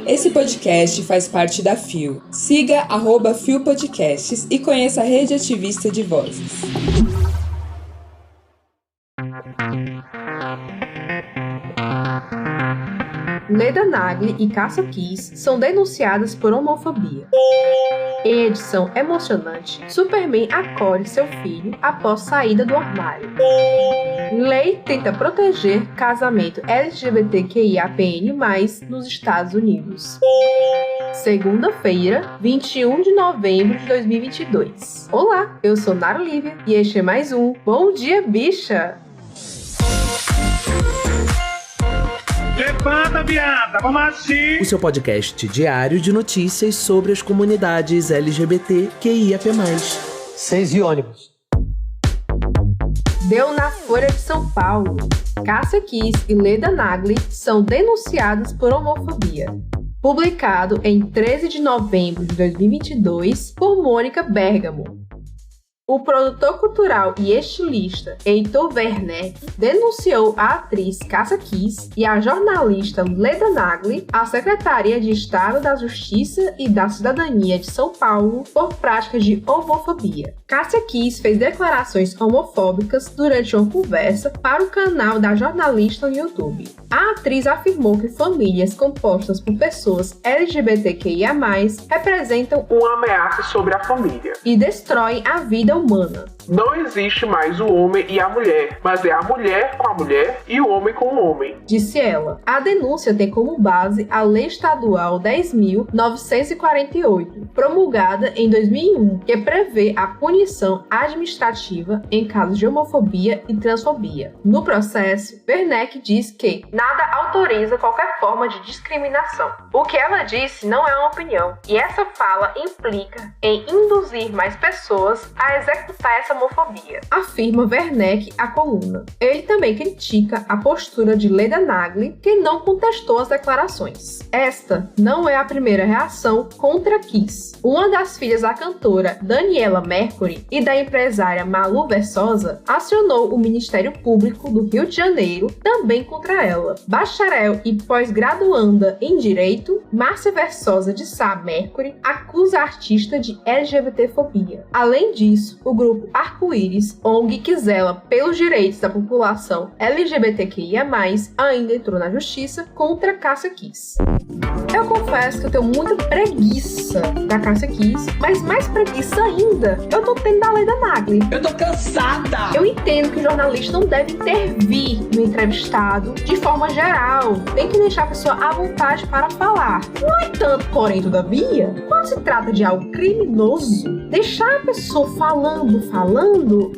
Esse podcast faz parte da FIO. Siga @FIO Podcasts e conheça a rede ativista de vozes. Leda Nagli e Cássia Kiss são denunciadas por homofobia. Em edição emocionante, Superman acolhe seu filho após saída do armário. Lei tenta proteger casamento LGBTQIAPN+, nos Estados Unidos. Segunda-feira, 21 de novembro de 2022. Olá, eu sou Nara Lívia e este é mais um Bom Dia, Bicha! Levanta, viada, vamos assim! O seu podcast diário de notícias sobre as comunidades LGBTQIAP+. 6 e ônibus. Deu na Folha de São Paulo. Cássia Kiss e Leda Nagli são denunciadas por homofobia. Publicado em 13 de novembro de 2022 por Mônica Bergamo. O produtor cultural e estilista Heitor Werneck denunciou a atriz Cássia Kiss e a jornalista Leda Nagli à Secretaria de Estado da Justiça e da Cidadania de São Paulo por práticas de homofobia. Cássia Kiss fez declarações homofóbicas durante uma conversa para o canal da jornalista no YouTube. A atriz afirmou que famílias compostas por pessoas LGBTQIA+, representam uma ameaça sobre a família e destroem a vida humana. Não existe mais o homem e a mulher, mas é a mulher com a mulher e o homem com o homem, disse ela. A denúncia tem como base a Lei Estadual 10.948, promulgada em 2001, que prevê a punição administrativa em casos de homofobia e transfobia. No processo, Werneck diz que nada autoriza qualquer forma de discriminação. O que ela disse não é uma opinião, e essa fala implica em induzir mais pessoas a executar essa homofobia, afirma Werneck à coluna. Ele também critica a postura de Leda Nagli, que não contestou as declarações. Esta não é a primeira reação contra Kiss. Uma das filhas da cantora Daniela Mercury e da empresária Malu Versosa acionou o Ministério Público do Rio de Janeiro também contra ela. Bacharel e pós-graduanda em Direito, Márcia Versosa de Sá Mercury acusa a artista de LGBTfobia. Além disso, o grupo Arco-Íris, ONG que zela pelos direitos da população LGBTQIA+, ainda entrou na justiça contra Cássia Kiss. Eu confesso que eu tenho muita preguiça da Cássia Kiss, mas mais preguiça ainda eu tô tendo da Leda Nagli. Eu tô cansada! Eu entendo que o jornalista não deve intervir no entrevistado de forma geral, tem que deixar a pessoa à vontade para falar. No entanto, porém, todavia, quando se trata de algo criminoso, deixar a pessoa falando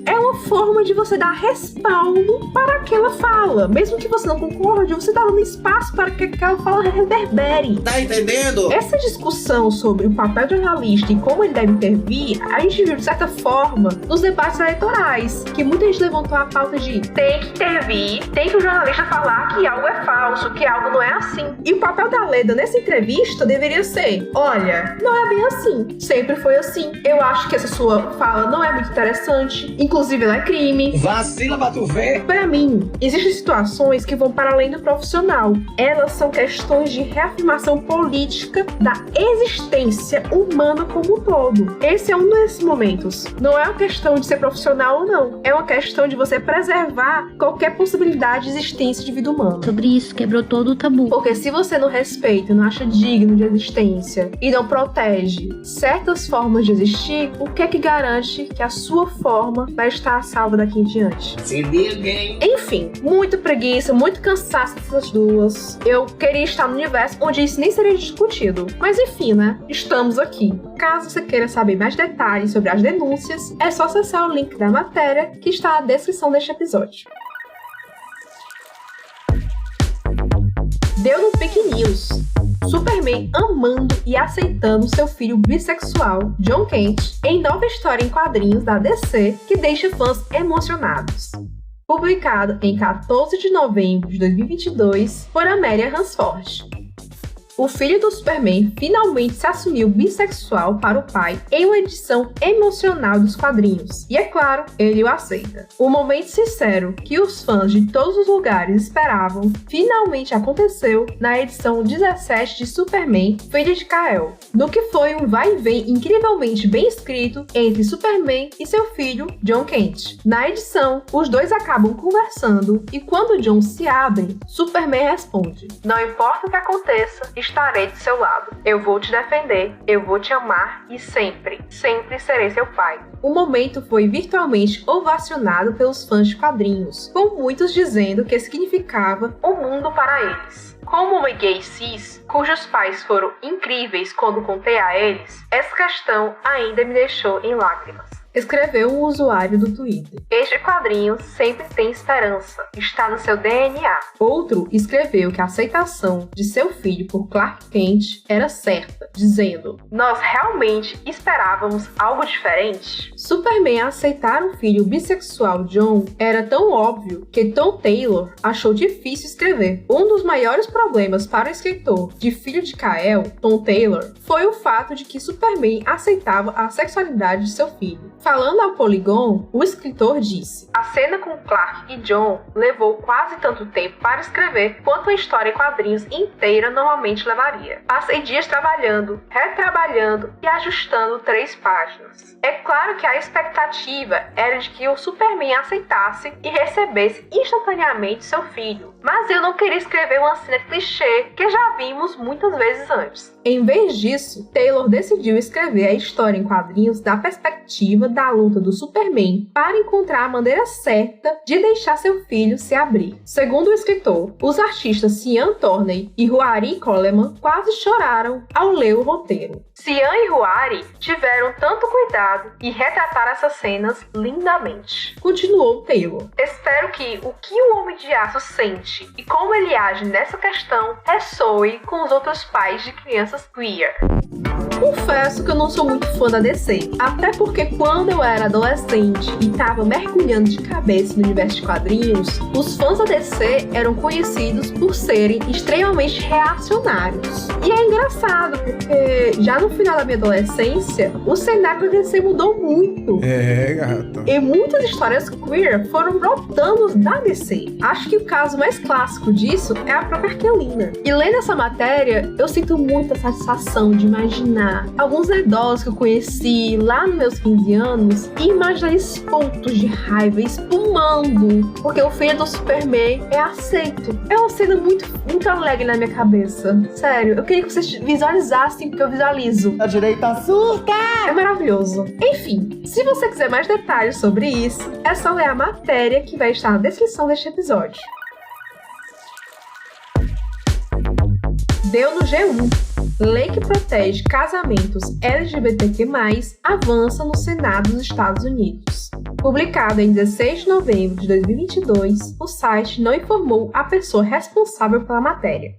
é uma forma de você dar respaldo para aquela fala. Mesmo que você não concorde, você tá dando espaço para que aquela fala reverbere. Tá entendendo? Essa discussão sobre o papel do jornalista e como ele deve intervir, a gente viu de certa forma nos debates eleitorais, que muita gente levantou a pauta de tem que intervir, tem que o jornalista falar que algo é falso, que algo não é assim. E o papel da Leda nessa entrevista deveria ser: olha, não é bem assim, sempre foi assim. Eu acho que essa sua fala não é muito interessante, inclusive ela é crime. Vacila pra tu ver. Pra mim, existem situações que vão para além do profissional. Elas são questões de reafirmação política da existência humana como um todo. Esse é um desses momentos. Não é uma questão de ser profissional ou não. É uma questão de você preservar qualquer possibilidade de existência de vida humana. Sobre isso, quebrou todo o tabu. Porque se você não respeita, não acha digno de existência e não protege certas formas de existir, o que é que garante que a sua forma vai estar salva daqui em diante? Se liga, hein? Enfim, muita preguiça, muito cansaço dessas duas. Eu queria estar no universo onde isso nem seria discutido. Mas enfim, né? Estamos aqui. Caso você queira saber mais detalhes sobre as denúncias, é só acessar o link da matéria que está na descrição deste episódio. Deu no Pique News. Superman amando e aceitando seu filho bissexual, Jon Kent, em nova história em quadrinhos da DC que deixa fãs emocionados. Publicado em 14 de novembro de 2022 por Amélia Hansford. o filho do Superman finalmente se assumiu bissexual para o pai em uma edição emocional dos quadrinhos. E é claro, ele o aceita. O momento sincero que os fãs de todos os lugares esperavam finalmente aconteceu na edição 17 de Superman, Filho de Kal-El, no que foi um vai e vem incrivelmente bem escrito entre Superman e seu filho, Jon Kent. Na edição, os dois acabam conversando e quando Jon se abre, Superman responde: "Não importa o que aconteça, estarei do seu lado. Eu vou te defender, eu vou te amar e sempre, sempre serei seu pai." O momento foi virtualmente ovacionado pelos fãs de quadrinhos, com muitos dizendo que significava um mundo para eles. Como uma gay cis, cujos pais foram incríveis quando contei a eles, essa questão ainda me deixou em lágrimas. Escreveu um usuário do Twitter: "Este quadrinho sempre tem esperança, está no seu DNA." Outro escreveu que a aceitação de seu filho por Clark Kent era certa, dizendo: "Nós realmente esperávamos algo diferente." Superman aceitar o filho bissexual Jon era tão óbvio que Tom Taylor achou difícil escrever. Um dos maiores problemas para o escritor de Filho de Kal-El, Tom Taylor, foi o fato de que Superman aceitava a sexualidade de seu filho. Falando ao Polygon, o escritor disse: "A cena com Clark e Jon levou quase tanto tempo para escrever quanto a história em quadrinhos inteira normalmente levaria. Passei dias trabalhando, retrabalhando e ajustando 3 páginas. É claro que a expectativa era de que o Superman aceitasse e recebesse instantaneamente seu filho, mas eu não queria escrever uma cena clichê que já vimos muitas vezes antes." Em vez disso, Taylor decidiu escrever a história em quadrinhos da perspectiva da luta do Superman para encontrar a maneira certa de deixar seu filho se abrir. Segundo o escritor, os artistas Cian Torney e Ruari Coleman quase choraram ao ler o roteiro. Cian e Ruari tiveram tanto cuidado e retrataram essas cenas lindamente. Continuou Taylor: "Espero que o que o Homem de Aço sente e como ele age nessa questão ressoe com os outros pais de crianças queer." Confesso que eu não sou muito fã da DC, até porque quando eu era adolescente e tava mergulhando de cabeça no universo de quadrinhos, os fãs da DC eram conhecidos por serem extremamente reacionários. E é engraçado, porque já no final da minha adolescência, o cenário da DC mudou muito. Gata. E muitas histórias queer foram brotando da DC. Acho que o caso mais clássico disso é a própria Arquelina. E lendo essa matéria, eu sinto muita satisfação de imaginar alguns nerdolas que eu conheci lá nos meus 15 anos e imaginar esses pontos de raiva espumando porque o filho do Superman é aceito. É uma cena muito alegre na minha cabeça. Sério, eu queria que vocês visualizassem o que eu visualizo. A direita surta! É maravilhoso. Enfim, se você quiser mais detalhes sobre isso, é só ler a matéria que vai estar na descrição deste episódio. Deu no G1. Lei que protege casamentos LGBTQ+, avança no Senado dos Estados Unidos. Publicado em 16 de novembro de 2022, o site não informou a pessoa responsável pela matéria.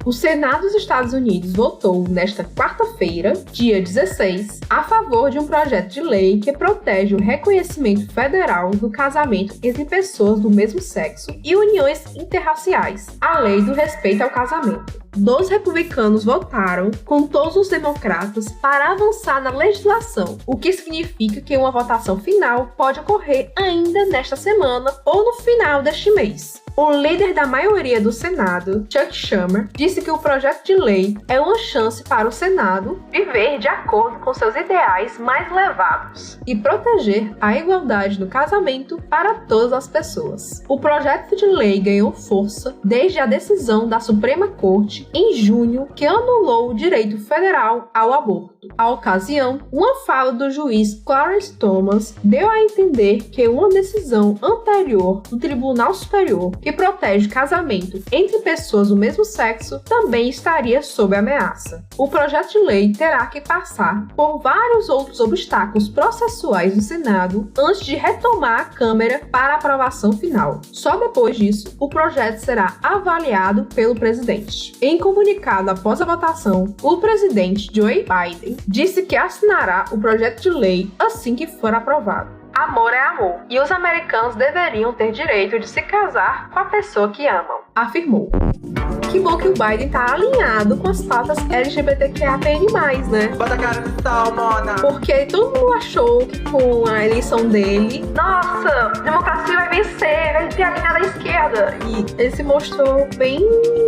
O Senado dos Estados Unidos votou nesta quarta-feira, dia 16, a favor de um projeto de lei que protege o reconhecimento federal do casamento entre pessoas do mesmo sexo e uniões interraciais, a Lei do Respeito ao Casamento. 12 republicanos votaram com todos os democratas para avançar na legislação, o que significa que uma votação final pode ocorrer ainda nesta semana ou no final deste mês. O líder da maioria do Senado, Chuck Schumer, disse que o projeto de lei é uma chance para o Senado viver de acordo com seus ideais mais elevados e proteger a igualdade no casamento para todas as pessoas. O projeto de lei ganhou força desde a decisão da Suprema Corte em junho que anulou o direito federal ao aborto. À ocasião, uma fala do juiz Clarence Thomas deu a entender que uma decisão anterior do Tribunal Superior que protege o casamento entre pessoas do mesmo sexo também estaria sob ameaça. O projeto de lei terá que passar por vários outros obstáculos processuais no Senado antes de retomar a Câmara para aprovação final. Só depois disso, o projeto será avaliado pelo presidente. Em comunicado após a votação, o presidente Joe Biden disse que assinará o projeto de lei assim que for aprovado. Amor é amor, e os americanos deveriam ter direito de se casar com a pessoa que amam, afirmou. que bom que o Biden tá alinhado com as pautas LGBTQIAPN+, né? Bota a cara no sol, Mona. Porque todo mundo achou que com a eleição dele, nossa, a democracia vai vencer, vai ter alinhado à esquerda. E ele se mostrou bem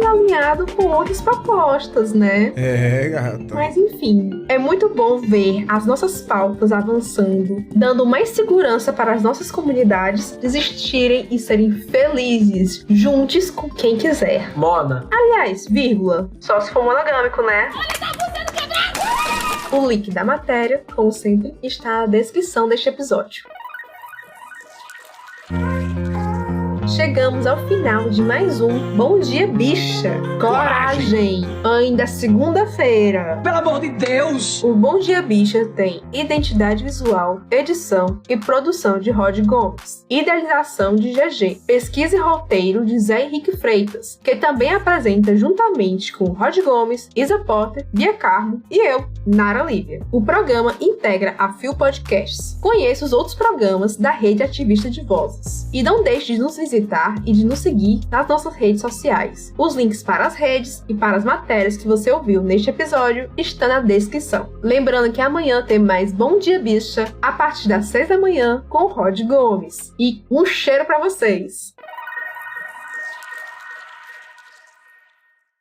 alinhado com outras propostas, né? É, gata. Mas enfim, é muito bom ver as nossas pautas avançando, dando mais segurança para as nossas comunidades desistirem e serem felizes, juntos com quem quiser. Mona. Aliás, vírgula, só se for monogâmico, né? O link da matéria, como sempre, está na descrição deste episódio. Chegamos ao final de mais um Bom Dia Bicha. Coragem! Ainda é segunda-feira. Pelo amor de Deus! O Bom Dia Bicha tem identidade visual, edição e produção de Rod Gomes, idealização de GG, pesquisa e roteiro de Zé Henrique Freitas, que também apresenta juntamente com Rod Gomes, Isa Potter, Bia Carmo e eu, Nara Lívia. O programa integra a Fio Podcasts. Conheça os outros programas da Rede Ativista de Vozes. E não deixe de nos visitar e de nos seguir nas nossas redes sociais. Os links para as redes e para as matérias que você ouviu neste episódio estão na descrição. Lembrando que amanhã tem mais Bom Dia Bicha a partir das 6 da manhã com o Rod Gomes. E um cheiro para vocês!